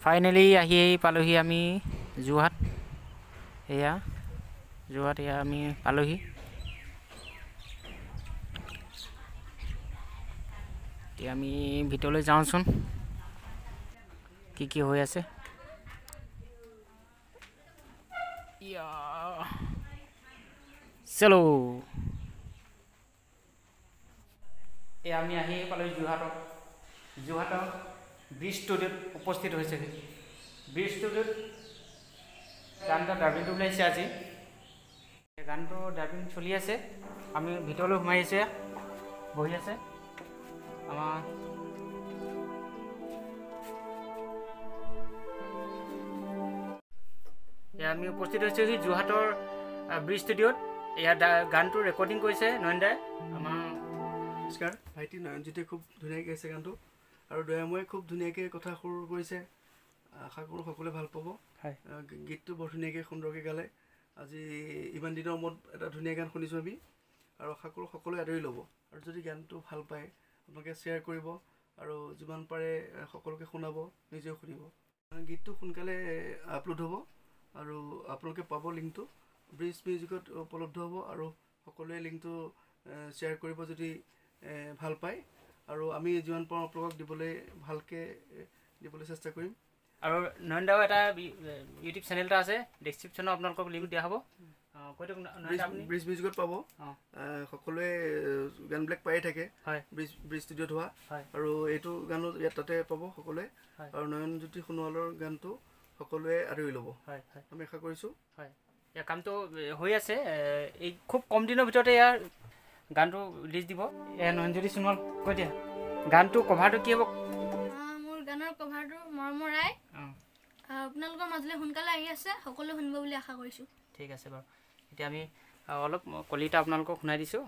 Finally আহি পালোহি আমি যোৰহাট। এয়া যোৰহাট, এয়া আমি পালোহি। এতিয়া আমি ভিতৰলৈ যাওঁচোন, কি হৈ আছে। চলো। এয়া আমি আহি পালোহি যোৰহাটৰ ব্ৰিজ ষ্টুডিঅ'ত উপস্থিত হৈছেগৈ। ব্ৰিজ ষ্টুডিঅ'ত গানটো ডাবিংটো ওলাইছে আজি। গানটো ডাবিং চলি আছে, আমি ভিতৰলৈ সোমাই আহিছে, বহি আছে আমাৰ এয়া আমি উপস্থিত হৈছোহি যোৰহাটৰ ব্ৰিজ ষ্টুডিঅ'ত। ইয়াত গানটো ৰেকৰ্ডিং কৰিছে নয়নদাই। আমাৰ নমস্কাৰ, ভাইটি নয়নজ্যোতিয়ে খুব ধুনীয়াকৈ গাইছে গানটো, আৰু দয়াময়ে খুব ধুনীয়াকৈ কথা সুৰ কৰিছে। আশা কৰোঁ সকলোৱে ভাল পাব। গীতটো বৰ ধুনীয়াকৈ সুন্দৰকৈ গালে। আজি ইমান দিনৰ মূৰত এটা ধুনীয়া গান শুনিছোঁ আমি, আৰু আশা কৰোঁ সকলোৱে আদৰি ল'ব। আৰু যদি গানটো ভাল পায় আপোনালোকে শ্বেয়াৰ কৰিব, আৰু যিমান পাৰে সকলোকে শুনাব, নিজেও শুনিব। গীতটো সোনকালে আপলোড হ'ব, আৰু আপোনালোকে পাব লিংকটো। ব্ৰিজ মিউজিকত উপলব্ধ হ'ব, আৰু সকলোৱে লিংকটো শ্বেয়াৰ কৰিব যদি ভাল পায়, আৰু আমি যিমান পাৰোঁ আপোনালোকক ভালকৈ দিবলৈ চেষ্টা কৰিম। আৰু নয়নদাও এটা ইউটিউব চেনেল এটা আছে, ডেছক্ৰিপশ্যনত আপোনালোকক লিংক দিয়া হ'ব। ব্ৰিজ মিউজিকত পাব। সকলোৱে গানবিলাক পায়ে থাকে ব্ৰিজ ষ্টুডিঅ'ত হোৱা, আৰু এইটো গানো ইয়াত তাতে পাব সকলোৱে। আৰু নয়নজ্যোতি সোণোৱালৰ গানটো সকলোৱে আদৰি ল'ব, আমি আশা কৰিছোঁ। ইয়াৰ কামটো হৈ আছে, এই খুব কম দিনৰ ভিতৰতে ইয়াৰ গানটো ৰিলিজ দিব। নয়নজ্যোতি সোণোৱাল কৈ দিয়া, গানটো কভাৰটো কি হ'ব? মোৰ গানৰ কভাৰটো মৰমৰ আই আপোনালোকৰ মাজলৈ সোনকালে আহি আছে, সকলোৱে শুনিব বুলি আশা কৰিছোঁ। ঠিক আছে বাৰু, এতিয়া আমি অলপ কলিতা আপোনালোকক শুনাই দিছোঁ।